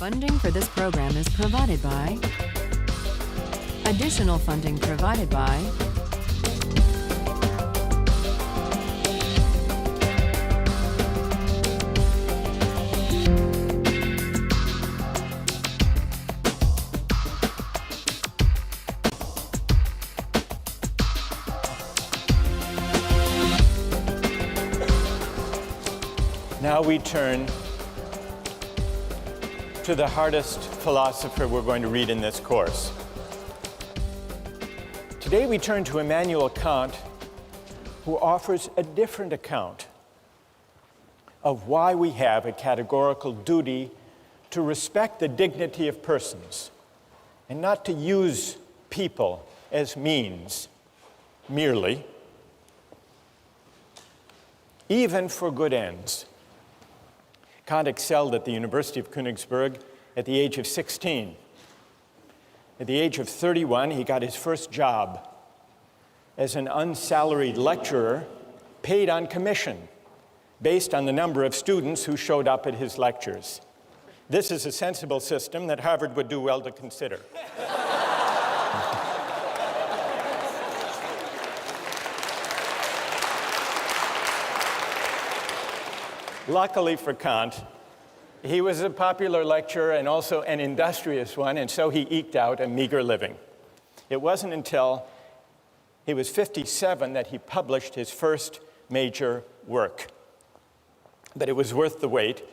Funding for this program is provided by additional funding provided by Now we turn to the hardest philosopher we're going to read in this course. Today we turn to Immanuel Kant, who offers a different account of why we have a categorical duty to respect the dignity of persons and not to use people as means merely, even for good ends. Kant excelled at the University of Königsberg at the age of 16. At the age of 31, he got his first job as an unsalaried lecturer paid on commission based on the number of students who showed up at his lectures. This is a sensible system that Harvard would do well to consider. Luckily for Kant, he was a popular lecturer and also an industrious one, and so he eked out a meager living. It wasn't until he was 57 that he published his first major work. But it was worth the wait.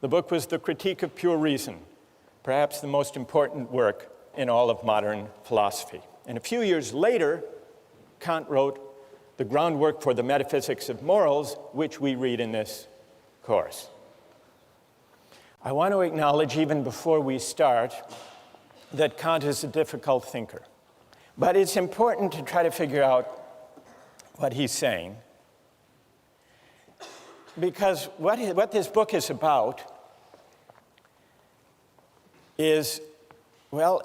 The book was The Critique of Pure Reason, perhaps the most important work in all of modern philosophy. And a few years later, Kant wrote the groundwork for the metaphysics of morals, which we read in this course. I want to acknowledge, even before we start, that Kant is a difficult thinker. But it's important to try to figure out what he's saying, because what this book is about is, well,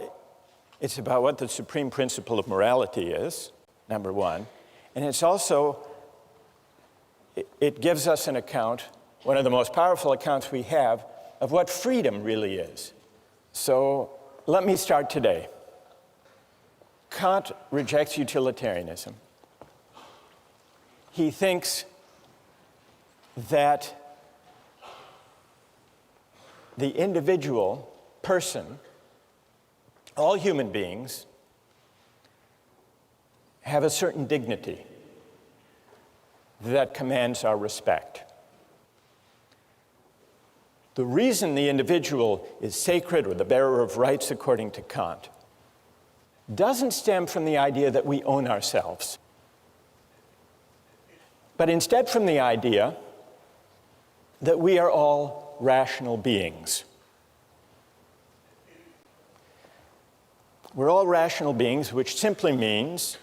it's about what the supreme principle of morality is, number one, and it's also, it gives us an account, one of the most powerful accounts we have, of what freedom really is. So let me start today. Kant rejects utilitarianism. He thinks that the individual person, all human beings, have a certain dignity that commands our respect. The reason the individual is sacred or the bearer of rights, according to Kant, doesn't stem from the idea that we own ourselves, but instead from the idea that we are all rational beings. We're all rational beings, which simply means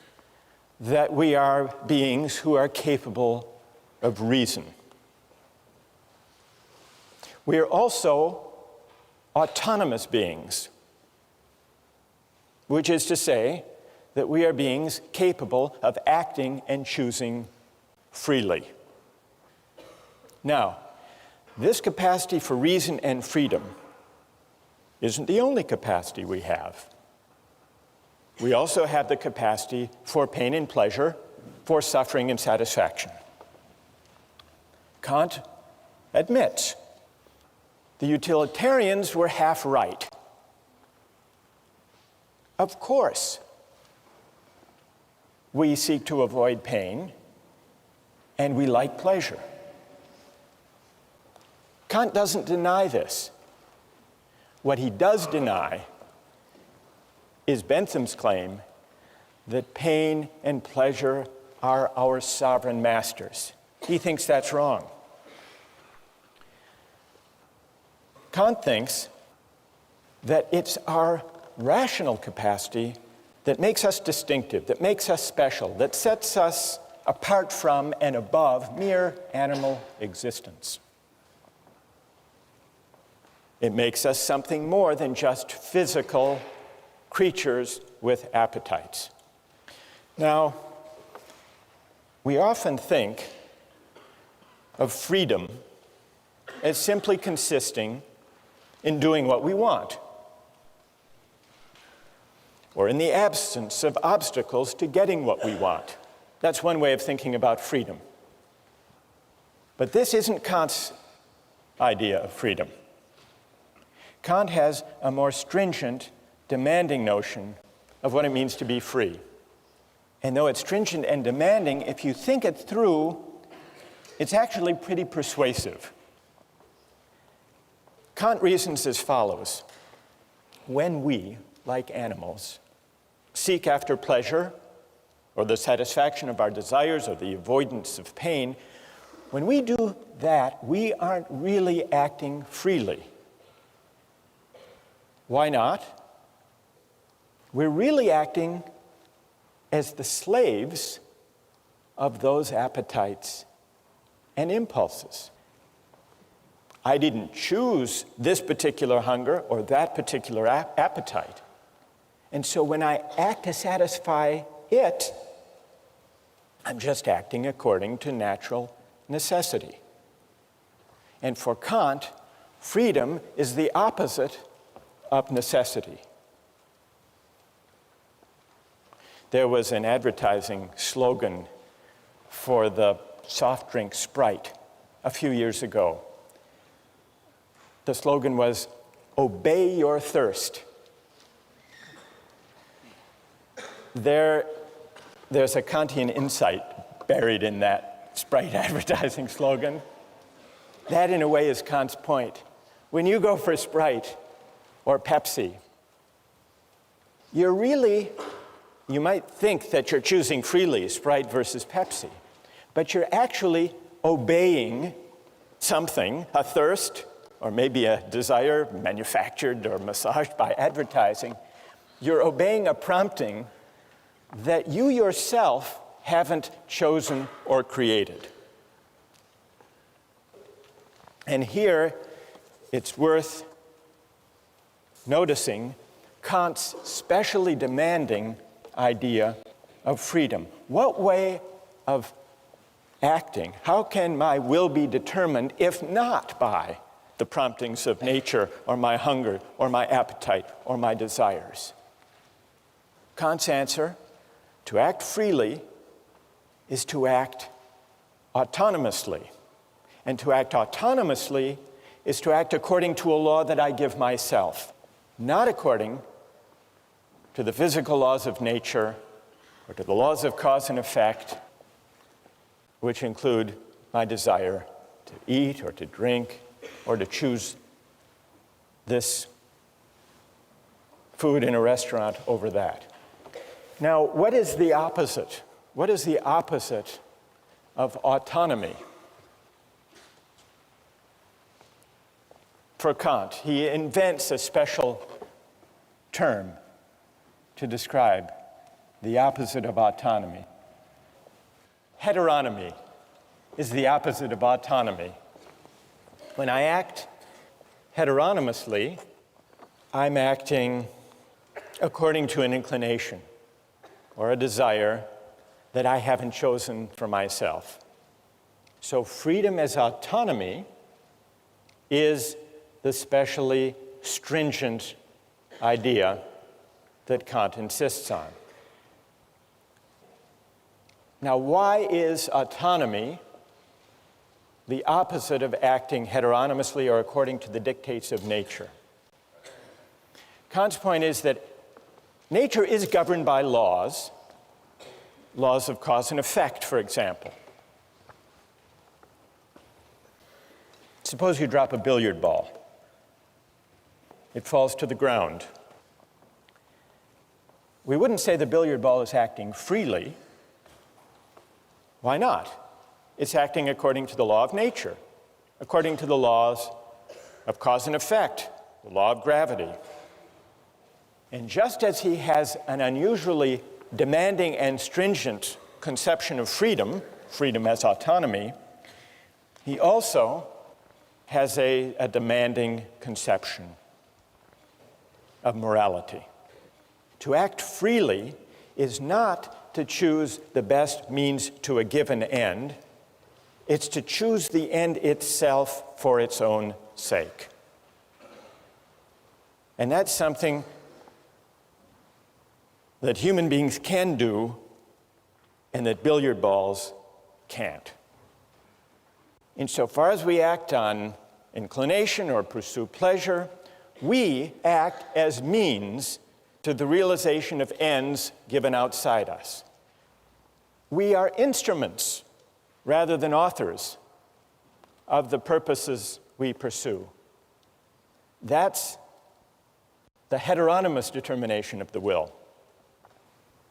that we are beings who are capable of reason. We are also autonomous beings, which is to say that we are beings capable of acting and choosing freely. Now, this capacity for reason and freedom isn't the only capacity we have. We also have the capacity for pain and pleasure, for suffering and satisfaction. Kant admits the utilitarians were half right. Of course, we seek to avoid pain, and we like pleasure. Kant doesn't deny this. What he does deny is Bentham's claim that pain and pleasure are our sovereign masters. He thinks that's wrong. Kant thinks that it's our rational capacity that makes us distinctive, that makes us special, that sets us apart from and above mere animal existence. It makes us something more than just physical creatures with appetites. Now, we often think of freedom as simply consisting in doing what we want, or in the absence of obstacles to getting what we want. That's one way of thinking about freedom. But this isn't Kant's idea of freedom. Kant has a more stringent, demanding notion of what it means to be free. And though it's stringent and demanding, if you think it through, it's actually pretty persuasive. Kant reasons as follows. When we, like animals, seek after pleasure, or the satisfaction of our desires, or the avoidance of pain, when we do that, we aren't really acting freely. Why not? We're really acting as the slaves of those appetites and impulses. I didn't choose this particular hunger or that particular appetite. And so when I act to satisfy it, I'm just acting according to natural necessity. And for Kant, freedom is the opposite of necessity. There was an advertising slogan for the soft drink Sprite a few years ago. The slogan was, "Obey your thirst." There's a Kantian insight buried in that Sprite advertising slogan. That, in a way, is Kant's point. When you go for Sprite or Pepsi, you might think that you're choosing freely, Sprite versus Pepsi, but you're actually obeying something, a thirst, or maybe a desire manufactured or massaged by advertising. You're obeying a prompting that you yourself haven't chosen or created. And here, it's worth noticing Kant's specially demanding idea of freedom. What way of acting, how can my will be determined if not by the promptings of nature or my hunger or my appetite or my desires? Kant's answer, to act freely is to act autonomously. And to act autonomously is to act according to a law that I give myself, not according to the physical laws of nature or to the laws of cause and effect, which include my desire to eat or to drink or to choose this food in a restaurant over that. Now, what is the opposite? What is the opposite of autonomy? For Kant, he invents a special term to describe the opposite of autonomy. Heteronomy is the opposite of autonomy. When I act heteronomously, I'm acting according to an inclination or a desire that I haven't chosen for myself. So freedom as autonomy is the specially stringent idea that Kant insists on. Now, why is autonomy the opposite of acting heteronomously or according to the dictates of nature? Kant's point is that nature is governed by laws of cause and effect, for example. Suppose you drop a billiard ball. It falls to the ground. We wouldn't say the billiard ball is acting freely. Why not? It's acting according to the law of nature, according to the laws of cause and effect, the law of gravity. And just as he has an unusually demanding and stringent conception of freedom, freedom as autonomy, he also has a demanding conception of morality. To act freely is not to choose the best means to a given end. It's to choose the end itself for its own sake. And that's something that human beings can do and that billiard balls can't. Insofar as we act on inclination or pursue pleasure, we act as means to the realization of ends given outside us. We are instruments rather than authors of the purposes we pursue. That's the heteronymous determination of the will.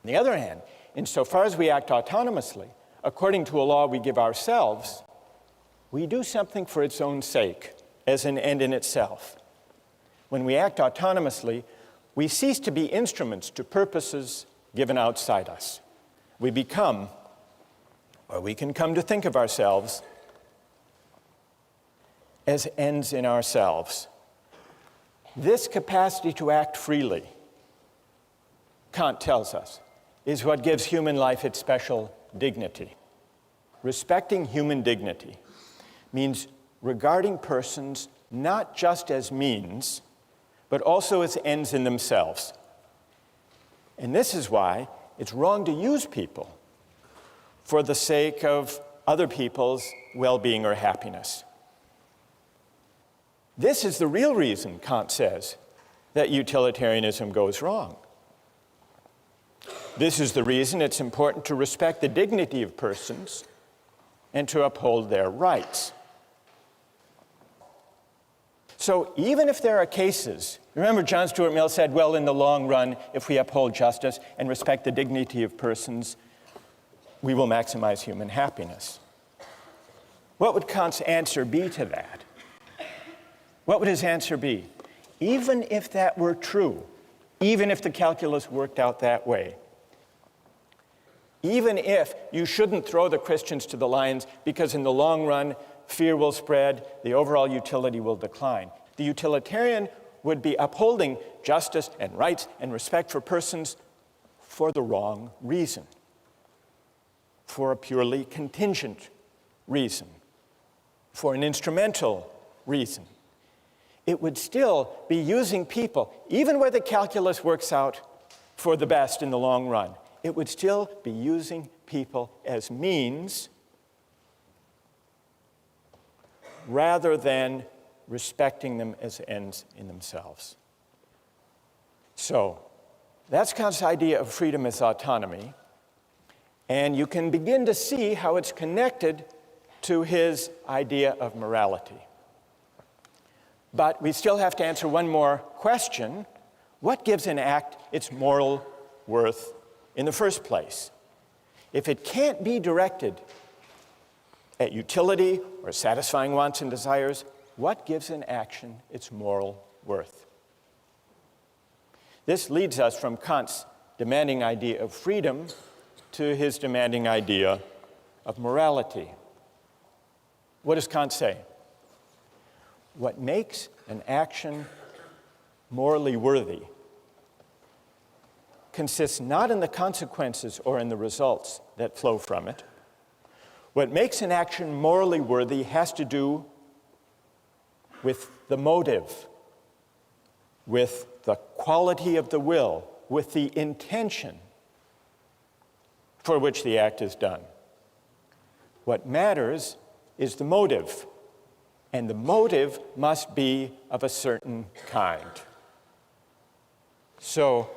On the other hand, insofar as we act autonomously, according to a law we give ourselves, we do something for its own sake, as an end in itself. When we act autonomously, we cease to be instruments to purposes given outside us. We become, or we can come to think of ourselves, as ends in ourselves. This capacity to act freely, Kant tells us, is what gives human life its special dignity. Respecting human dignity means regarding persons not just as means, but also as ends in themselves. And this is why it's wrong to use people for the sake of other people's well-being or happiness. This is the real reason, Kant says, that utilitarianism goes wrong. This is the reason it's important to respect the dignity of persons and to uphold their rights. So even if there are cases, remember John Stuart Mill said, well, in the long run, if we uphold justice and respect the dignity of persons, we will maximize human happiness. What would Kant's answer be to that? What would his answer be? Even if that were true, even if the calculus worked out that way, even if you shouldn't throw the Christians to the lions because in the long run, fear will spread, the overall utility will decline. The utilitarian would be upholding justice and rights and respect for persons for the wrong reason, for a purely contingent reason, for an instrumental reason. It would still be using people, even where the calculus works out for the best in the long run, it would still be using people as means rather than respecting them as ends in themselves. So, that's Kant's idea of freedom as autonomy, and you can begin to see how it's connected to his idea of morality. But we still have to answer one more question. What gives an act its moral worth in the first place? If it can't be directed at utility or satisfying wants and desires, what gives an action its moral worth? This leads us from Kant's demanding idea of freedom to his demanding idea of morality. What does Kant say? What makes an action morally worthy consists not in the consequences or in the results that flow from it. What makes an action morally worthy has to do with the motive, with the quality of the will, with the intention for which the act is done. What matters is the motive, and the motive must be of a certain kind. So,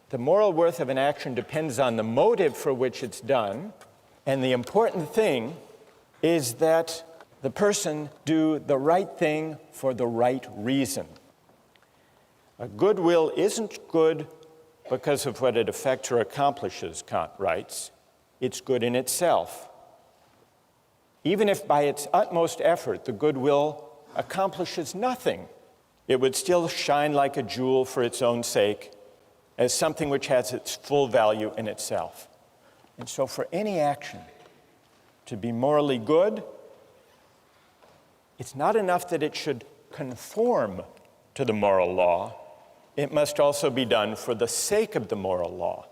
the moral worth of an action depends on the motive for which it's done, and the important thing is that the person do the right thing for the right reason. A good will isn't good because of what it affects or accomplishes, Kant writes. It's good in itself. Even if by its utmost effort the good will accomplishes nothing, it would still shine like a jewel for its own sake, as something which has its full value in itself. And so for any action to be morally good, it's not enough that it should conform to the moral law. It must also be done for the sake of the moral law.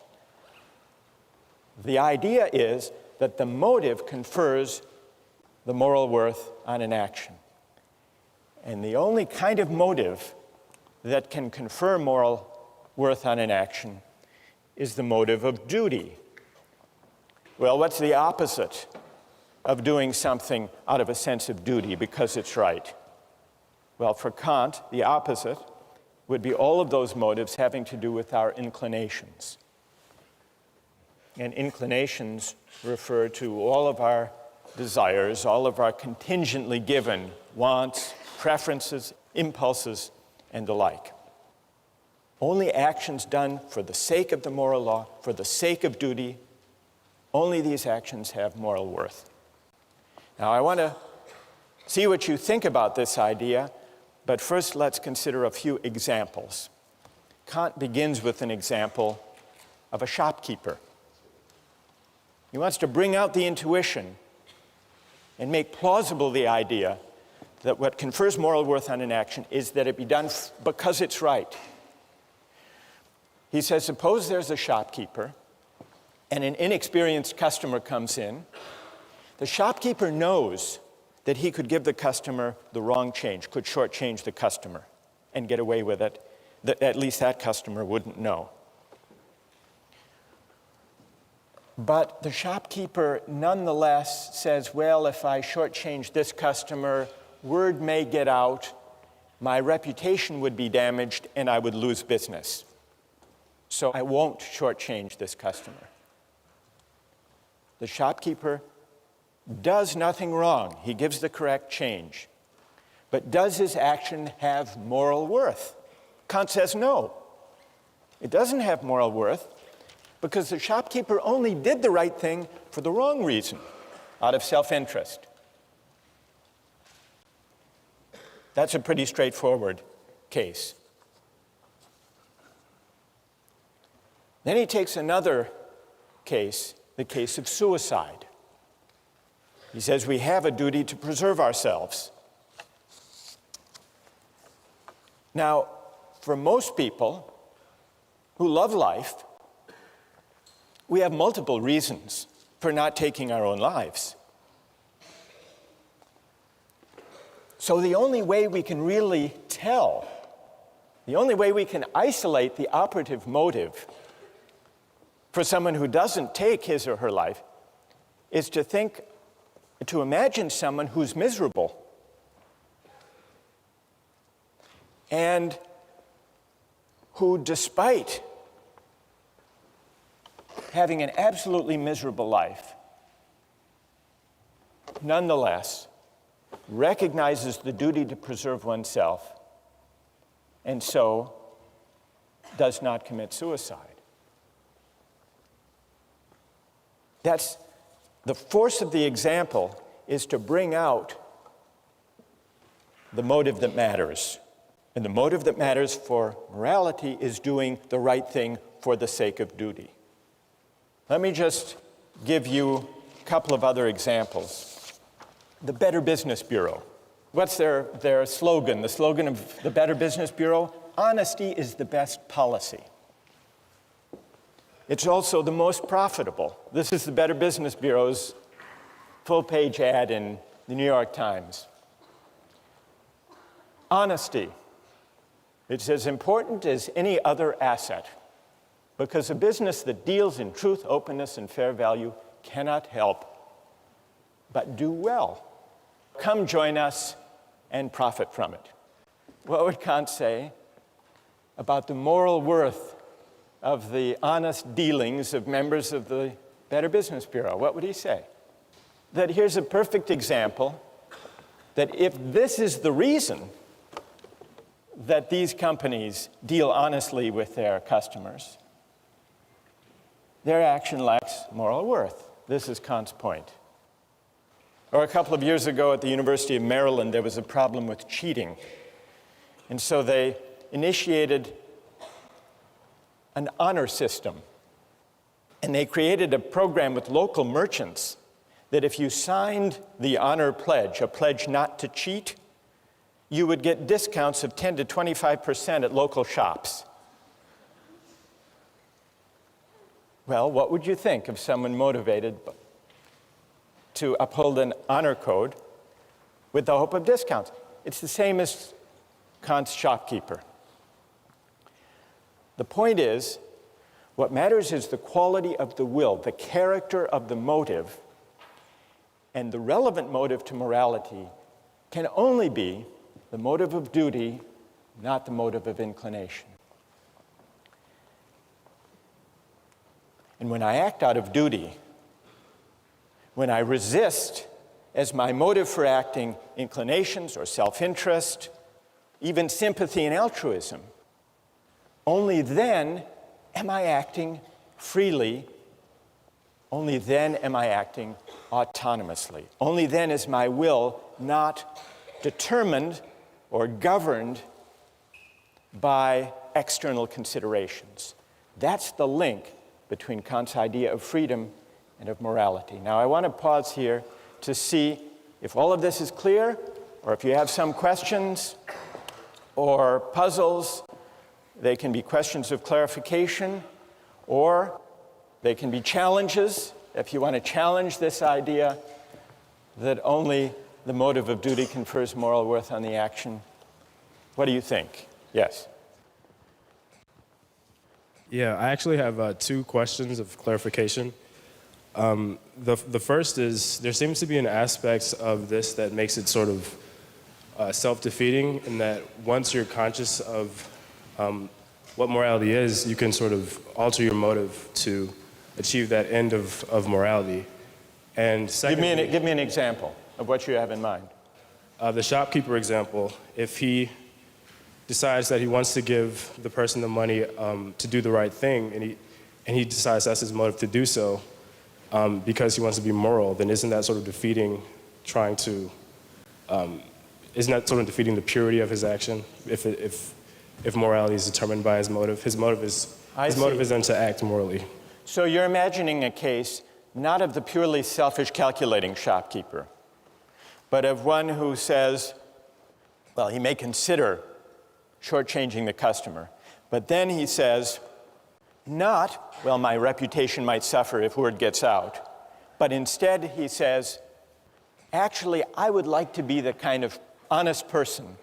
The idea is that the motive confers the moral worth on an action. And the only kind of motive that can confer moral worth on an action is the motive of duty. Well, what's the opposite of doing something out of a sense of duty because it's right? Well, for Kant, the opposite would be all of those motives having to do with our inclinations. And inclinations refer to all of our desires, all of our contingently given wants, preferences, impulses, and the like. Only actions done for the sake of the moral law, for the sake of duty, only these actions have moral worth. Now, I want to see what you think about this idea, but first let's consider a few examples. Kant begins with an example of a shopkeeper. He wants to bring out the intuition and make plausible the idea that what confers moral worth on an action is that it be done because it's right. He says, suppose there's a shopkeeper and an inexperienced customer comes in. The shopkeeper knows that he could give the customer the wrong change, could shortchange the customer and get away with it, that at least that customer wouldn't know. But the shopkeeper nonetheless says, well, if I shortchange this customer, word may get out, my reputation would be damaged, and I would lose business. So I won't shortchange this customer. The shopkeeper does nothing wrong. He gives the correct change. But does his action have moral worth? Kant says no. It doesn't have moral worth because the shopkeeper only did the right thing for the wrong reason, out of self-interest. That's a pretty straightforward case. Then he takes another case, the case of suicide. He says we have a duty to preserve ourselves. Now, for most people who love life, we have multiple reasons for not taking our own lives. So the only way we can really tell, the only way we can isolate the operative motive for someone who doesn't take his or her life is to imagine someone who's miserable and who, despite having an absolutely miserable life, nonetheless recognizes the duty to preserve oneself and so does not commit suicide. That's the force of the example is to bring out the motive that matters. And the motive that matters for morality is doing the right thing for the sake of duty. Let me just give you a couple of other examples. The Better Business Bureau. What's their slogan? The slogan of the Better Business Bureau? Honesty is the best policy. It's also the most profitable. This is the Better Business Bureau's full-page ad in the New York Times. Honesty. It's as important as any other asset because a business that deals in truth, openness, and fair value cannot help but do well. Come join us and profit from it. What would Kant say about the moral worth of the honest dealings of members of the Better Business Bureau? What would he say? That here's a perfect example that if this is the reason that these companies deal honestly with their customers, their action lacks moral worth. This is Kant's point. Or a couple of years ago at the University of Maryland, there was a problem with cheating. And so they initiated an honor system. And they created a program with local merchants that if you signed the honor pledge, a pledge not to cheat, you would get discounts of 10 to 25% at local shops. Well, what would you think of someone motivated to uphold an honor code with the hope of discounts? It's the same as Kant's shopkeeper. The point is, what matters is the quality of the will, the character of the motive, and the relevant motive to morality can only be the motive of duty, not the motive of inclination. And when I act out of duty, when I resist as my motive for acting inclinations or self-interest, even sympathy and altruism, only then am I acting freely. Only then am I acting autonomously. Only then is my will not determined or governed by external considerations. That's the link between Kant's idea of freedom and of morality. Now, I want to pause here to see if all of this is clear, or if you have some questions or puzzles. They can be questions of clarification, or they can be challenges, if you want to challenge this idea that only the motive of duty confers moral worth on the action. What do you think? Yes? Yeah, I actually have two questions of clarification. The first is, there seems to be an aspect of this that makes it sort of self-defeating, in that once you're conscious of what morality is, you can sort of alter your motive to achieve that end of morality. And secondly, give me an example of what you have in mind. The shopkeeper example, if he decides that he wants to give the person the money to do the right thing, and he decides that's his motive to do so because he wants to be moral, then isn't that sort of defeating isn't that sort of defeating the purity of his action? If morality is determined by his motive, his motive is then to act morally. So you're imagining a case not of the purely selfish calculating shopkeeper, but of one who says, well, he may consider shortchanging the customer, but then he says, not, well, my reputation might suffer if word gets out, but instead he says, actually, I would like to be the kind of honest person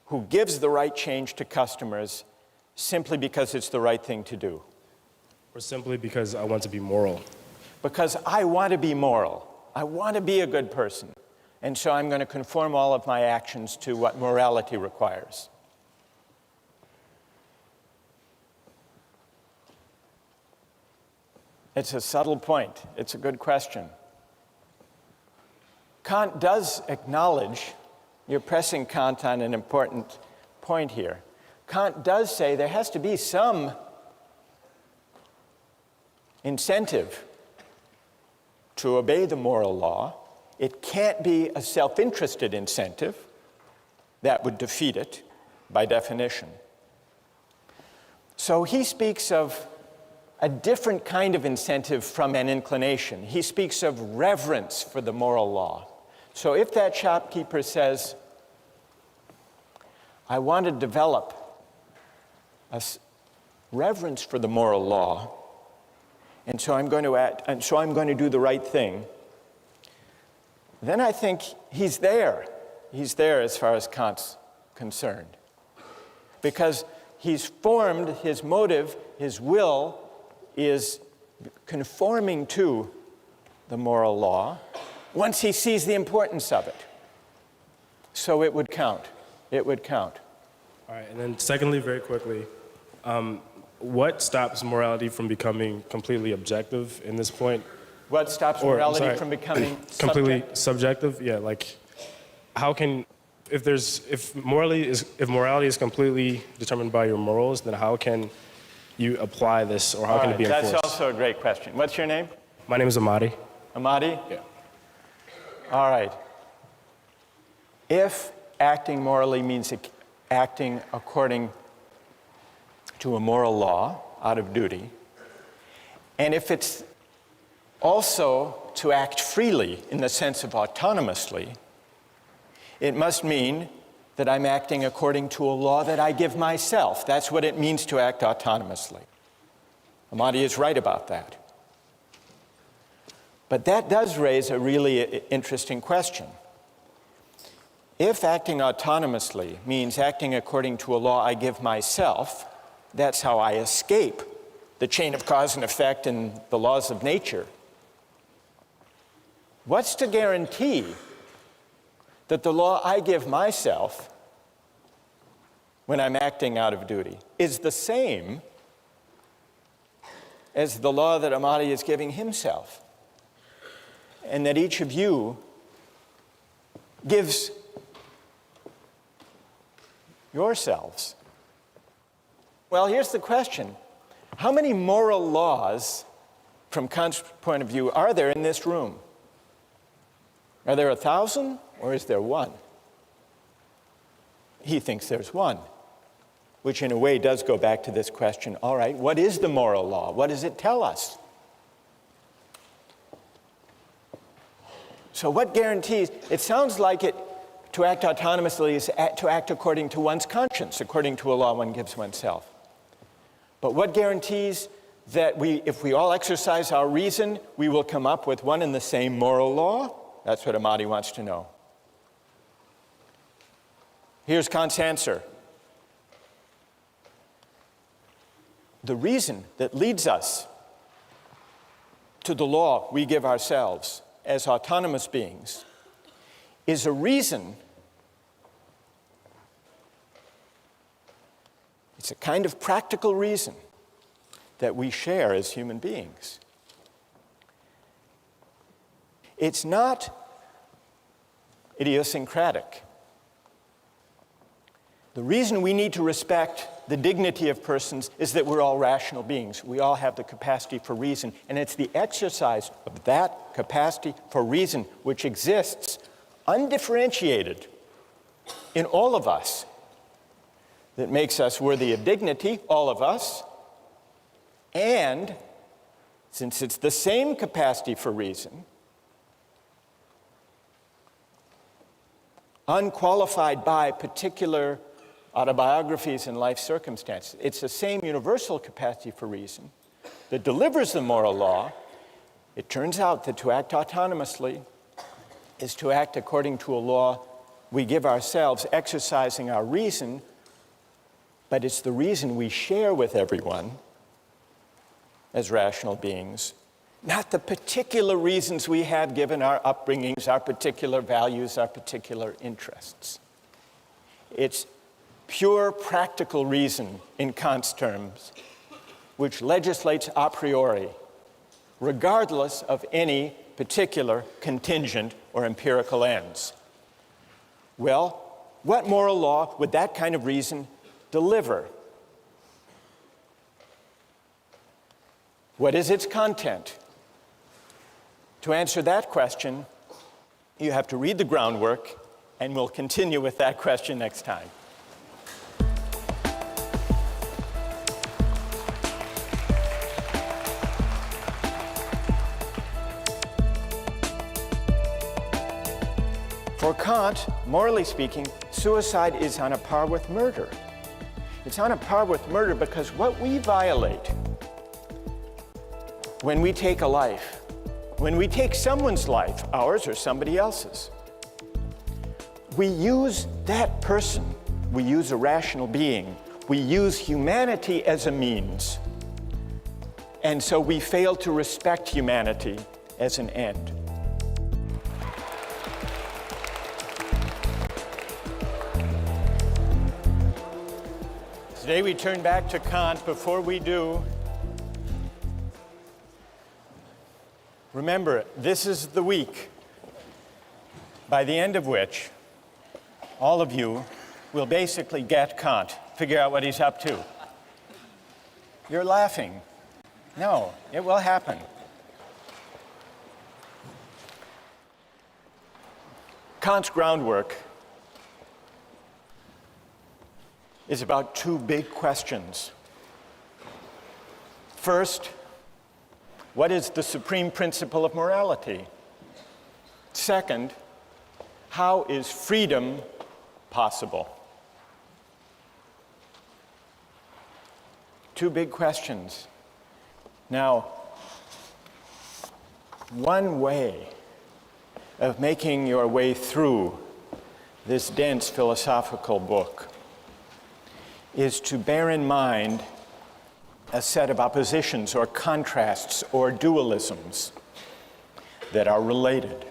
who gives the right change to customers simply because it's the right thing to do. Or simply because I want to be moral. Because I want to be moral. I want to be a good person. And so I'm going to conform all of my actions to what morality requires. It's a subtle point. It's a good question. Kant does acknowledge, you're pressing Kant on an important point here. Kant does say there has to be some incentive to obey the moral law. It can't be a self-interested incentive. That would defeat it by definition. So he speaks of a different kind of incentive from an inclination. He speaks of reverence for the moral law. So if that shopkeeper says, I want to develop a reverence for the moral law, and so I'm going to act, and so I'm going to do the right thing, then I think he's there. He's there as far as Kant's concerned. Because he's formed his motive, his will is conforming to the moral law once he sees the importance of it. So it would count. It would count. All right, and then secondly, very quickly, what stops morality from becoming completely objective in this point? What stops morality from becoming completely subjective? Yeah, like how can, if morality is completely determined by your morals, then how can you apply this, or how can it be enforced? That's also a great question. What's your name? My name is Amadi. Amadi? Yeah. All right. If acting morally means acting according to a moral law out of duty, and if it's also to act freely in the sense of autonomously, it must mean that I'm acting according to a law that I give myself. That's what it means to act autonomously. Amadi is right about that. But that does raise a really interesting question. If acting autonomously means acting according to a law I give myself, That's how I escape the chain of cause and effect and the laws of nature. What's to guarantee that the law I give myself when I'm acting out of duty is the same as the law that Amati is giving himself, and that each of you gives yourselves? Well, here's the question. How many moral laws, from Kant's point of view, are there in this room? Are there 1,000 or is there one? He thinks there's one, which in a way does go back to this question, all right, what is the moral law? What does it tell us? So what guarantees? It sounds like it, to act autonomously is to act according to one's conscience, according to a law one gives oneself. But what guarantees that if we all exercise our reason, we will come up with one and the same moral law? That's what Amati wants to know. Here's Kant's answer. The reason that leads us to the law we give ourselves as autonomous beings is a reason, it's a kind of practical reason that we share as human beings. It's not idiosyncratic. The reason we need to respect the dignity of persons is that we're all rational beings. We all have the capacity for reason, and it's the exercise of that capacity for reason which exists undifferentiated in all of us that makes us worthy of dignity, all of us, and since it's the same capacity for reason, unqualified by particular autobiographies and life circumstances. It's the same universal capacity for reason that delivers the moral law. It turns out that to act autonomously is to act according to a law we give ourselves, exercising our reason, but it's the reason we share with everyone as rational beings, not the particular reasons we have given our upbringings, our particular values, our particular interests. It's pure practical reason in Kant's terms, which legislates a priori, regardless of any particular contingent or empirical ends. Well, what moral law would that kind of reason deliver? What is its content? To answer that question, you have to read the groundwork, and we'll continue with that question next time. For Kant, morally speaking, suicide is on a par with murder. It's on a par with murder because what we violate when we take a life, when we take someone's life, ours or somebody else's, we use that person, we use a rational being, we use humanity as a means. And so we fail to respect humanity as an end. Today we turn back to Kant. Before we do, remember, this is the week by the end of which all of you will basically get Kant, figure out what he's up to. You're laughing. No, it will happen. Kant's groundwork is about two big questions. First, what is the supreme principle of morality? Second, how is freedom possible? Two big questions. Now, one way of making your way through this dense philosophical book is to bear in mind a set of oppositions or contrasts or dualisms that are related.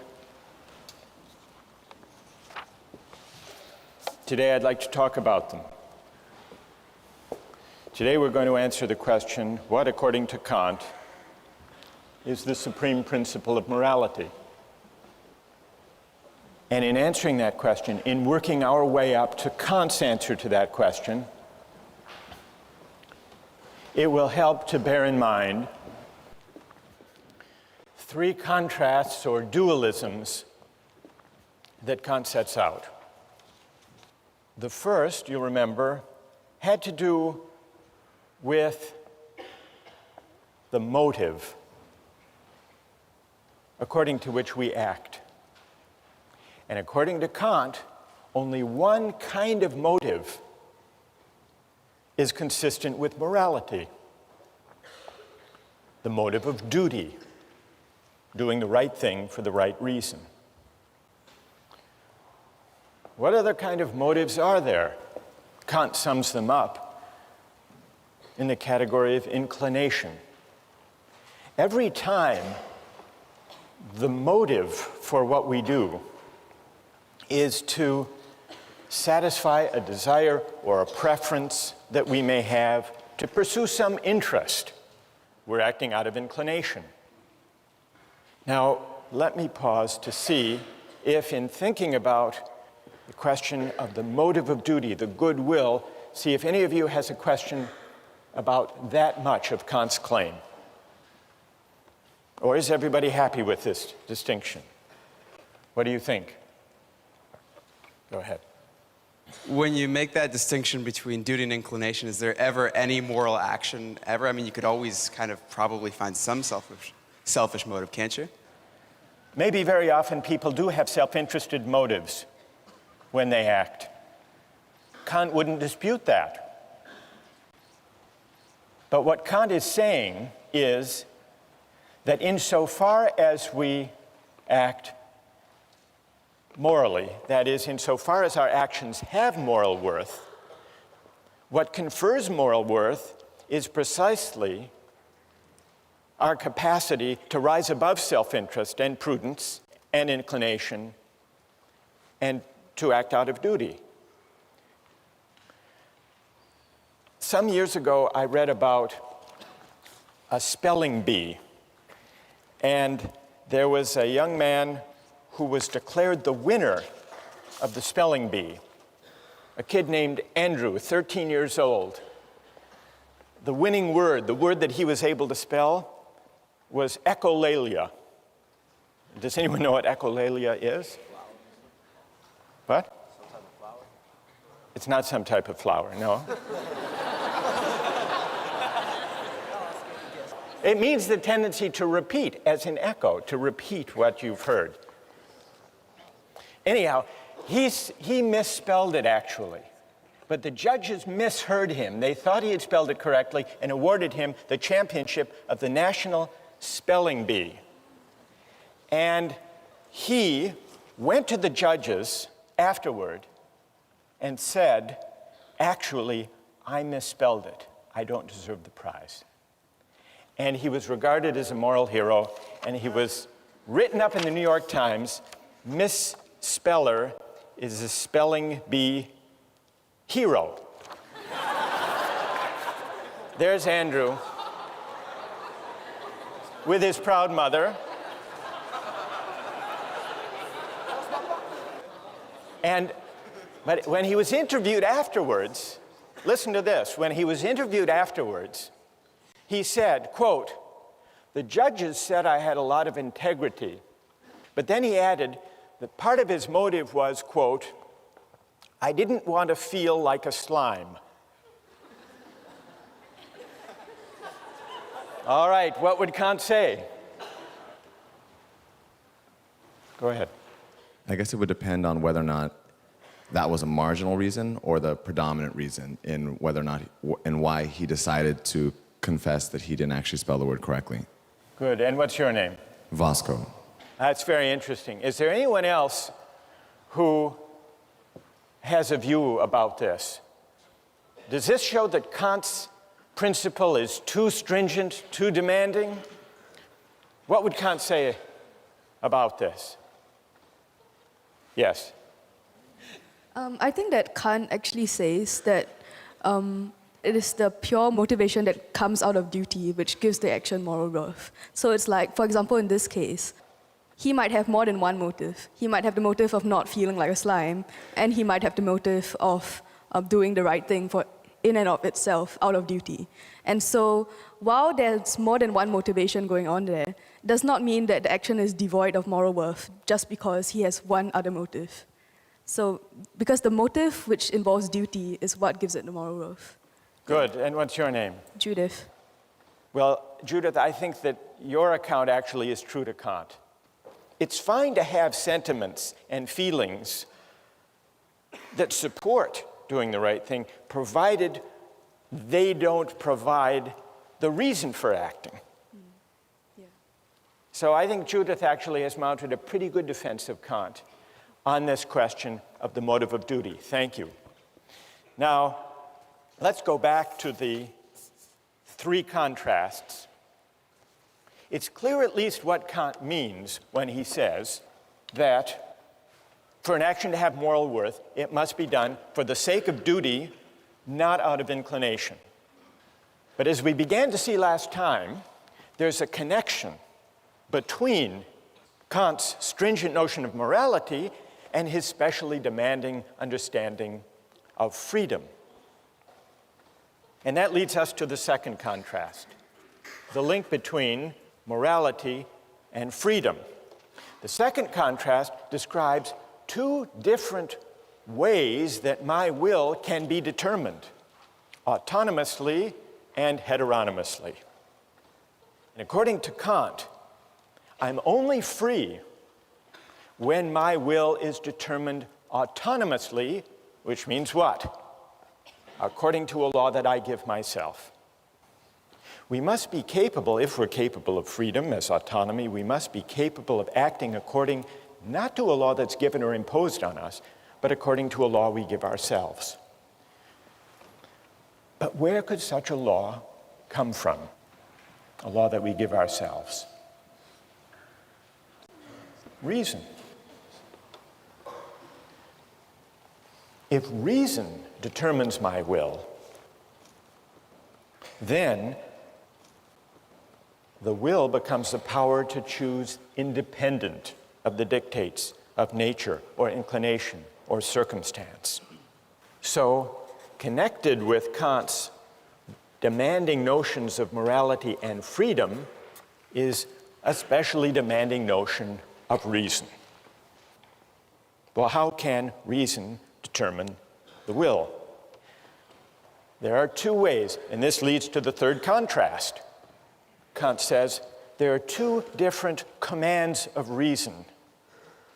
Today I'd like to talk about them. Today we're going to answer the question, what, according to Kant, is the supreme principle of morality? And in answering that question, in working our way up to Kant's answer to that question, it will help to bear in mind three contrasts or dualisms that Kant sets out. The first, you remember, had to do with the motive according to which we act. And according to Kant, only one kind of motive is consistent with morality: the motive of duty, doing the right thing for the right reason. What other kind of motives are there? Kant sums them up in the category of inclination. Every time the motive for what we do is to satisfy a desire or a preference that we may have, to pursue some interest, we're acting out of inclination. Now, let me pause to see if, in thinking about the question of the motive of duty, the goodwill, see if any of you has a question about that much of Kant's claim. Or is everybody happy with this distinction? What do you think? Go ahead. When you make that distinction between duty and inclination, is there ever any moral action ever? I mean, you could always kind of probably find some selfish motive, can't you? Maybe very often people do have self-interested motives when they act. Kant wouldn't dispute that. But what Kant is saying is that insofar as we act morally, that is, insofar as our actions have moral worth, what confers moral worth is precisely our capacity to rise above self-interest and prudence and inclination and to act out of duty. Some years ago, I read about a spelling bee, and there was a young man who was declared the winner of the spelling bee, a kid named Andrew, 13 years old. The winning word, the word that he was able to spell, was echolalia. Does anyone know what echolalia is? What? Some type of flower? It's not some type of flower, no. It means the tendency to repeat, as in echo, to repeat what you've heard. Anyhow, he misspelled it, actually. But the judges misheard him. They thought he had spelled it correctly and awarded him the championship of the National Spelling Bee. And he went to the judges afterward and said, actually, I misspelled it. I don't deserve the prize. And he was regarded as a moral hero, and he was written up in the New York Times, Misspeller is a spelling bee hero. There's Andrew with his proud mother. But when he was interviewed afterwards, listen to this, when he was interviewed afterwards, he said, quote, "The judges said I had a lot of integrity." But then he added that part of his motive was, quote, "I didn't want to feel like a slime." All right, what would Kant say? Go ahead. I guess it would depend on whether or not that was a marginal reason or the predominant reason in whether or not and why he decided to confess that he didn't actually spell the word correctly. Good, and what's your name? Vasco. That's very interesting. Is there anyone else who has a view about this? Does this show that Kant's principle is too stringent, too demanding? What would Kant say about this? Yes? I think that Kant actually says that it is the pure motivation that comes out of duty which gives the action moral worth. So it's like, for example, in this case, he might have more than one motive. He might have the motive of not feeling like a slime, and he might have the motive of doing the right thing for in and of itself, out of duty. And so, while there's more than one motivation going on there, does not mean that the action is devoid of moral worth just because he has one other motive. So, because the motive which involves duty is what gives it the moral worth. Good. And what's your name? Judith. Well, Judith, I think that your account actually is true to Kant. It's fine to have sentiments and feelings that support doing the right thing, provided they don't provide the reason for acting. Yeah. So I think Judith actually has mounted a pretty good defense of Kant on this question of the motive of duty. Thank you. Now, let's go back to the three contrasts. It's clear at least what Kant means when he says that for an action to have moral worth, it must be done for the sake of duty, not out of inclination. But as we began to see last time, there's a connection between Kant's stringent notion of morality and his specially demanding understanding of freedom. And that leads us to the second contrast, the link between morality and freedom. The second contrast describes two different ways that my will can be determined, autonomously and heteronomously. And according to Kant, I'm only free when my will is determined autonomously, which means what? According to a law that I give myself. We must be capable, if we're capable of freedom as autonomy, we must be capable of acting according not to a law that's given or imposed on us, but according to a law we give ourselves. But where could such a law come from? A law that we give ourselves? Reason. If reason determines my will, then the will becomes the power to choose independent of the dictates of nature or inclination or circumstance. So, connected with Kant's demanding notions of morality and freedom is a specially demanding notion of reason. Well, how can reason determine the will? There are two ways, and this leads to the third contrast. Kant says there are two different commands of reason.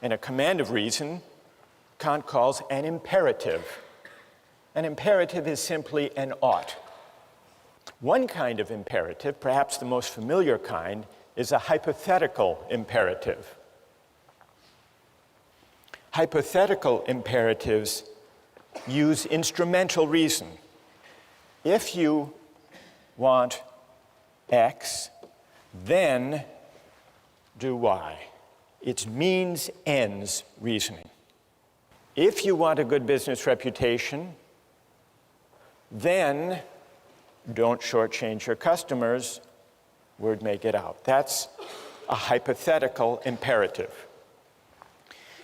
And a command of reason, Kant calls an imperative. An imperative is simply an ought. One kind of imperative, perhaps the most familiar kind, is a hypothetical imperative. Hypothetical imperatives use instrumental reason. If you want X, then do Y. It's means-ends reasoning. If you want a good business reputation, then don't shortchange your customers, word may get out. That's a hypothetical imperative.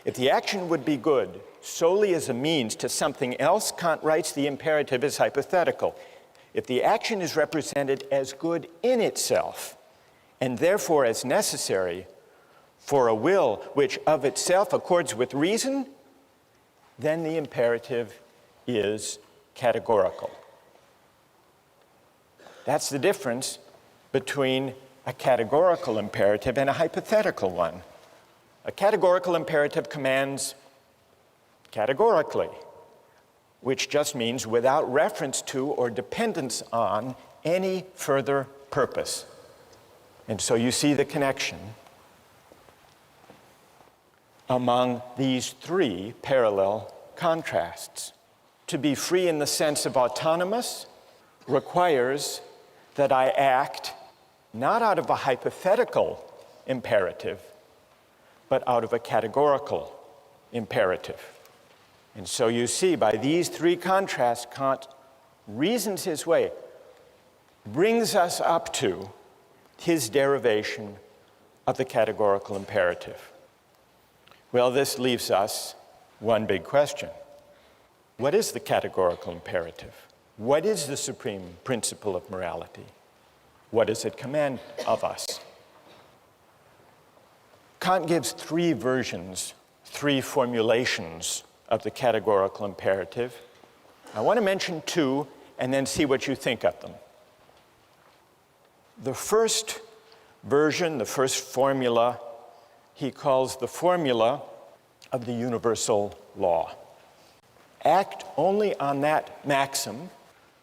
If the action would be good solely as a means to something else, Kant writes the imperative is hypothetical. If the action is represented as good in itself, and therefore as necessary for a will which of itself accords with reason, then the imperative is categorical. That's the difference between a categorical imperative and a hypothetical one. A categorical imperative commands categorically, which just means without reference to or dependence on any further purpose. And so you see the connection among these three parallel contrasts. To be free in the sense of autonomous, requires that I act not out of a hypothetical imperative, but out of a categorical imperative. And so you see, by these three contrasts, Kant reasons his way, brings us up to his derivation of the categorical imperative. Well, this leaves us one big question. What is the categorical imperative? What is the supreme principle of morality? What does it command of us? Kant gives three versions, three formulations of the categorical imperative. I want to mention two and then see what you think of them. The first version, the first formula, he calls the formula of the universal law. Act only on that maxim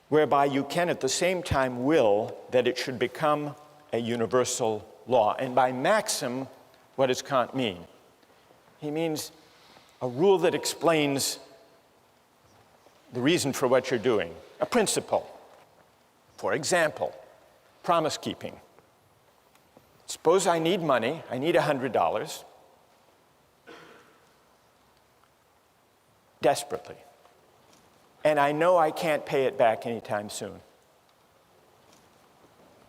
whereby you can at the same time will that it should become a universal law. And by maxim, what does Kant mean? He means a rule that explains the reason for what you're doing, a principle. For example, promise keeping. Suppose I need money, I need $100 desperately, and I know I can't pay it back anytime soon.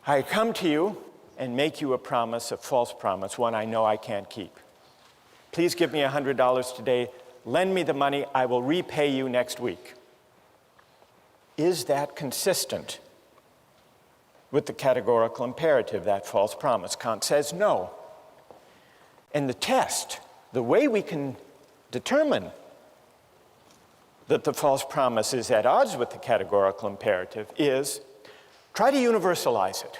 I come to you and make you a promise, a false promise, one I know I can't keep. Please give me $100 today, lend me the money, I will repay you next week. Is that consistent with the categorical imperative, that false promise? Kant says no. And the test, the way we can determine that the false promise is at odds with the categorical imperative is try to universalize it.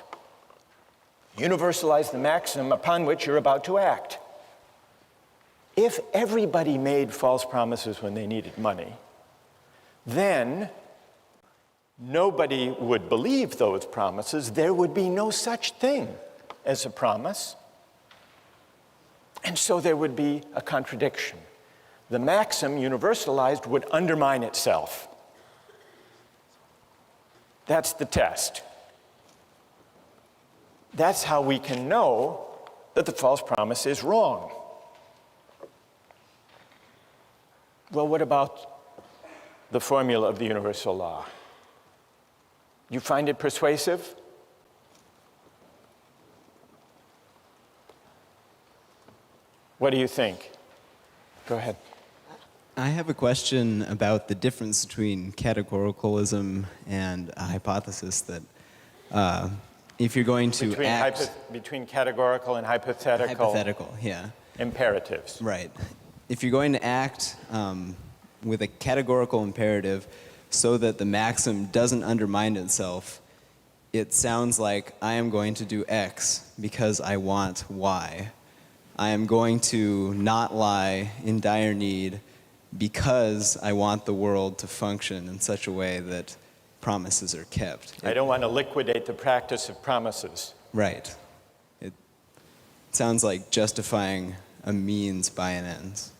Universalize the maxim upon which you're about to act. If everybody made false promises when they needed money, then nobody would believe those promises. There would be no such thing as a promise. And so there would be a contradiction. The maxim, universalized, would undermine itself. That's the test. That's how we can know that the false promise is wrong. Well, what about the formula of the universal law? You find it persuasive? What do you think? Go ahead. I have a question about the difference between categoricalism and a hypothesis that if you're going to between categorical and hypothetical yeah. imperatives. Right. If you're going to act with a categorical imperative so that the maxim doesn't undermine itself, it sounds like I am going to do X because I want Y. I am going to not lie in dire need because I want the world to function in such a way that promises are kept. I don't want to liquidate the practice of promises. Right. It sounds like justifying a means by an ends.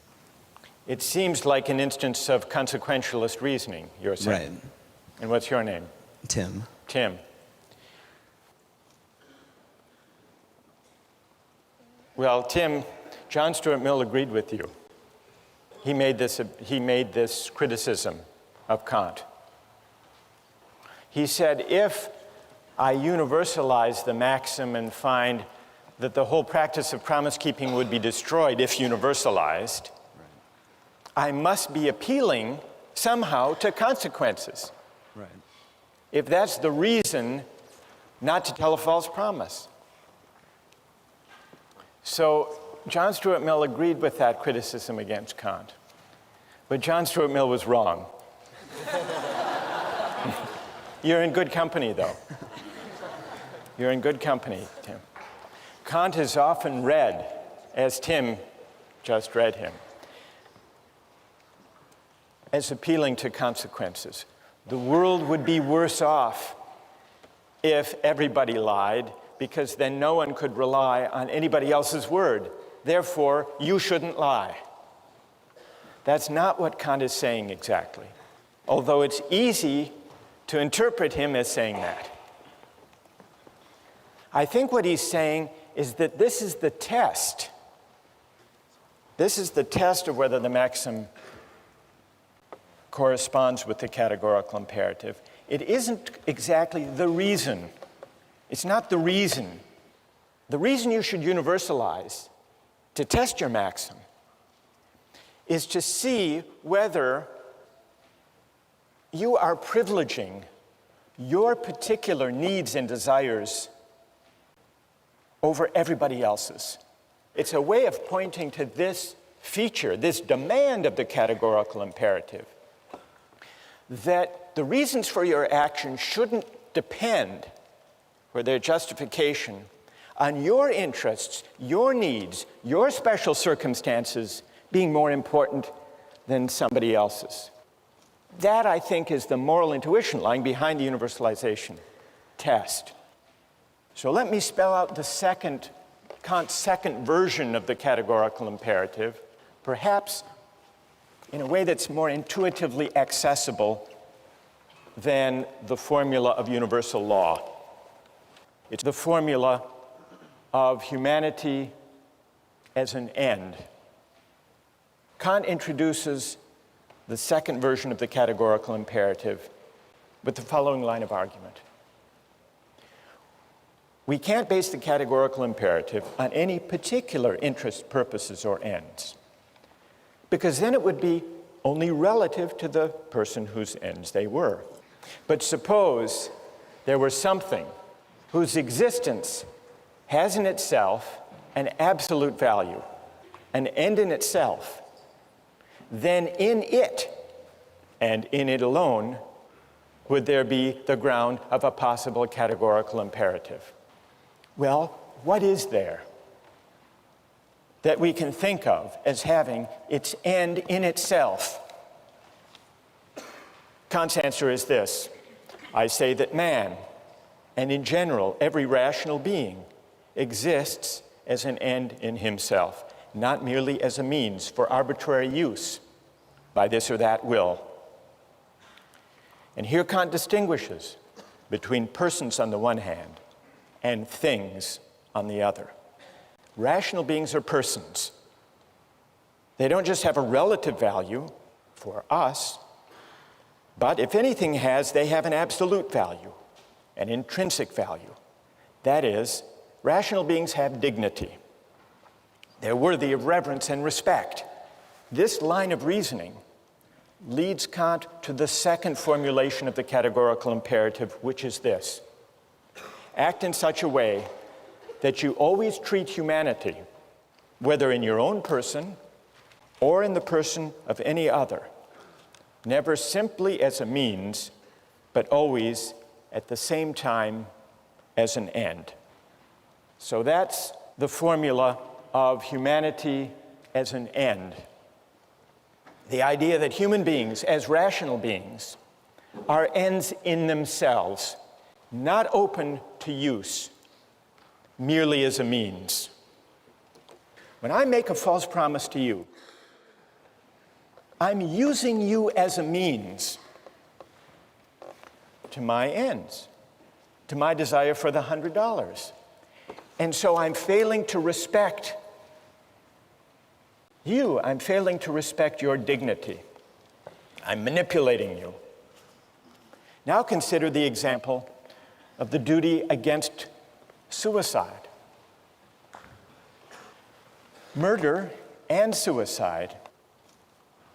It seems like an instance of consequentialist reasoning, you're saying. Right. And what's your name? Tim. Tim. Well, Tim, John Stuart Mill agreed with you. He made this criticism of Kant. He said, if I universalize the maxim and find that the whole practice of promise-keeping would be destroyed if universalized, I must be appealing somehow to consequences. Right. If that's the reason not to tell a false promise. So John Stuart Mill agreed with that criticism against Kant. But John Stuart Mill was wrong. You're in good company, though. You're in good company, Tim. Kant is often read, as Tim just read him, as appealing to consequences. The world would be worse off if everybody lied, because then no one could rely on anybody else's word. Therefore, you shouldn't lie. That's not what Kant is saying exactly. Although it's easy to interpret him as saying that. I think what he's saying is that this is the test. This is the test of whether the maxim corresponds with the categorical imperative. It isn't exactly the reason. It's not the reason. The reason you should universalize to test your maxim is to see whether you are privileging your particular needs and desires over everybody else's. It's a way of pointing to this feature, this demand of the categorical imperative, that the reasons for your action shouldn't depend, for their justification, on your interests, your needs, your special circumstances being more important than somebody else's. That, I think, is the moral intuition lying behind the universalization test. So let me spell out Kant's second version of the categorical imperative, perhaps in a way that's more intuitively accessible than the formula of universal law. It's the formula of humanity as an end. Kant introduces the second version of the categorical imperative with the following line of argument. We can't base the categorical imperative on any particular interests, purposes, or ends, because then it would be only relative to the person whose ends they were. But suppose there were something whose existence has in itself an absolute value, an end in itself, then in it, and in it alone, would there be the ground of a possible categorical imperative. Well, what is there that we can think of as having its end in itself? Kant's answer is this. I say that man, and in general every rational being, exists as an end in himself, not merely as a means for arbitrary use by this or that will. And here Kant distinguishes between persons on the one hand and things on the other. Rational beings are persons. They don't just have a relative value for us, but if anything has, they have an absolute value, an intrinsic value. That is, rational beings have dignity. They're worthy of reverence and respect. This line of reasoning leads Kant to the second formulation of the categorical imperative, which is this. Act in such a way that you always treat humanity, whether in your own person or in the person of any other, never simply as a means, but always at the same time as an end. So that's the formula of humanity as an end. The idea that human beings, as rational beings, are ends in themselves, not open to use, merely as a means. When I make a false promise to you, I'm using you as a means to my ends, to my desire for the $100. And so I'm failing to respect you. I'm failing to respect your dignity. I'm manipulating you. Now consider the example of the duty against suicide. Murder and suicide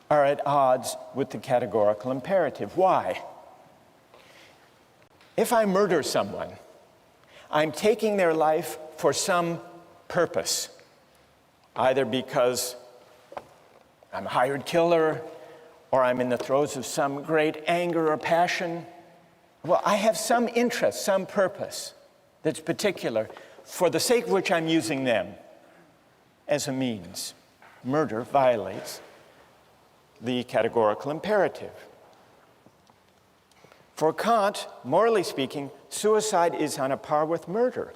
are at odds with the categorical imperative. Why? If I murder someone, I'm taking their life for some purpose, either because I'm a hired killer or I'm in the throes of some great anger or passion. Well, I have some interest, some purpose that's particular, for the sake of which I'm using them as a means. Murder violates the categorical imperative. For Kant, morally speaking, suicide is on a par with murder.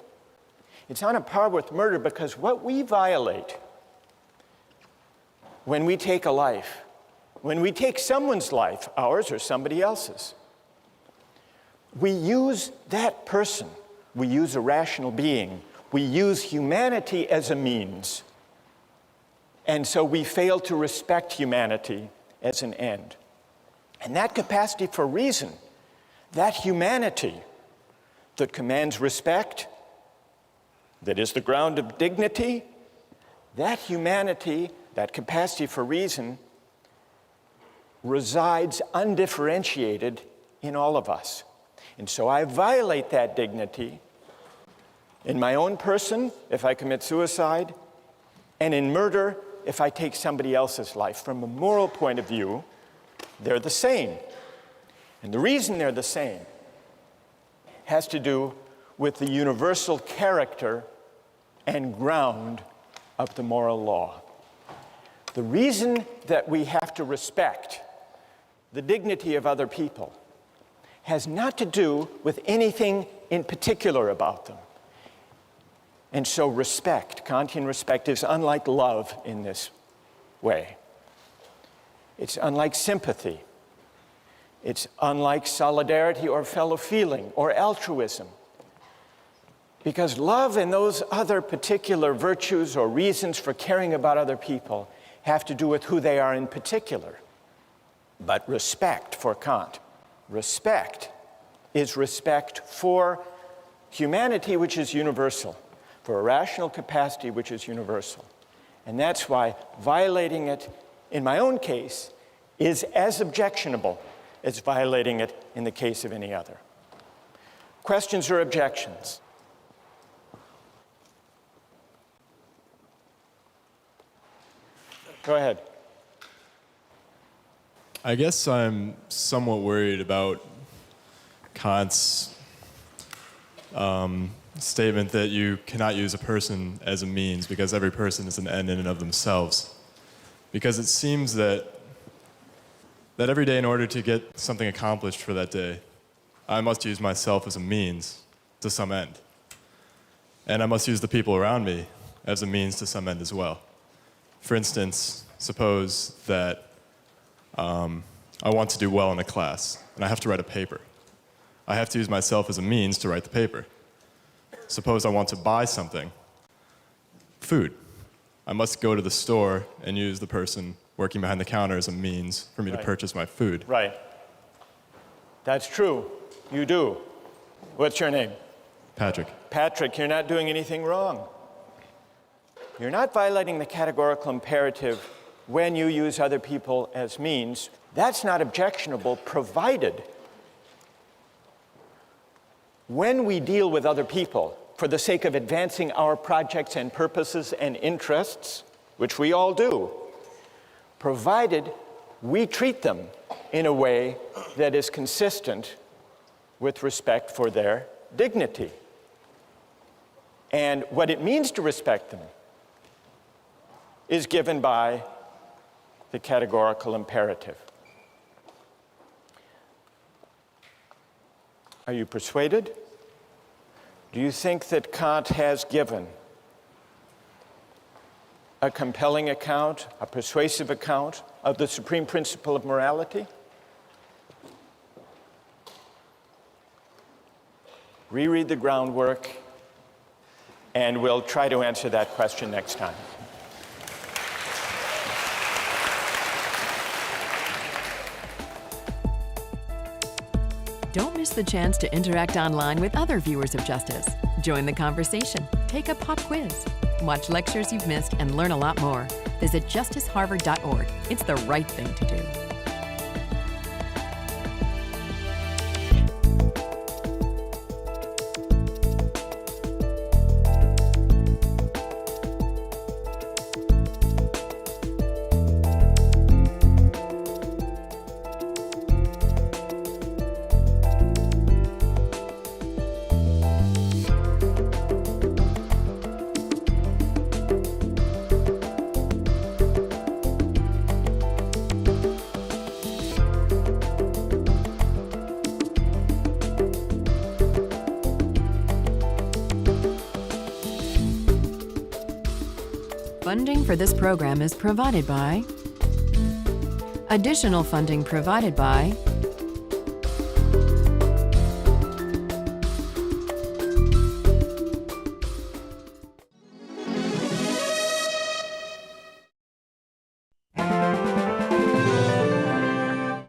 It's on a par with murder because what we violate when we take a life, when we take someone's life, ours or somebody else's, we use that person, we use a rational being, we use humanity as a means. And so we fail to respect humanity as an end. And that capacity for reason, that humanity that commands respect, that is the ground of dignity, that humanity, that capacity for reason, resides undifferentiated in all of us. And so I violate that dignity in my own person if I commit suicide, and in murder if I take somebody else's life. From a moral point of view, they're the same. And the reason they're the same has to do with the universal character and ground of the moral law. The reason that we have to respect the dignity of other people has not to do with anything in particular about them. And so respect, Kantian respect, is unlike love in this way. It's unlike sympathy. It's unlike solidarity or fellow feeling or altruism. Because love and those other particular virtues or reasons for caring about other people have to do with who they are in particular. But respect for Kant, respect is respect for humanity, which is universal, for a rational capacity which is universal. And that's why violating it, in my own case, is as objectionable as violating it in the case of any other. Questions or objections? Go ahead. I guess I'm somewhat worried about Kant's statement that you cannot use a person as a means because every person is an end in and of themselves. Because it seems that every day, in order to get something accomplished for that day, I must use myself as a means to some end. And I must use the people around me as a means to some end as well. For instance, suppose that I want to do well in a class, and I have to write a paper. I have to use myself as a means to write the paper. Suppose I want to buy something, food. I must go to the store and use the person working behind the counter as a means for me to purchase my food. Right. That's true. You do. What's your name? Patrick. Patrick, you're not doing anything wrong. You're not violating the categorical imperative when you use other people as means. That's not objectionable, provided when we deal with other people for the sake of advancing our projects and purposes and interests, which we all do, provided we treat them in a way that is consistent with respect for their dignity. And what it means to respect them is given by the categorical imperative. Are you persuaded? Do you think that Kant has given a compelling account, a persuasive account of the supreme principle of morality? Reread the groundwork, and we'll try to answer that question next time. Don't miss the chance to interact online with other viewers of Justice. Join the conversation, take a pop quiz, watch lectures you've missed, and learn a lot more. Visit justiceharvard.org. It's the right thing to do. Funding for this program is provided by... Additional funding provided by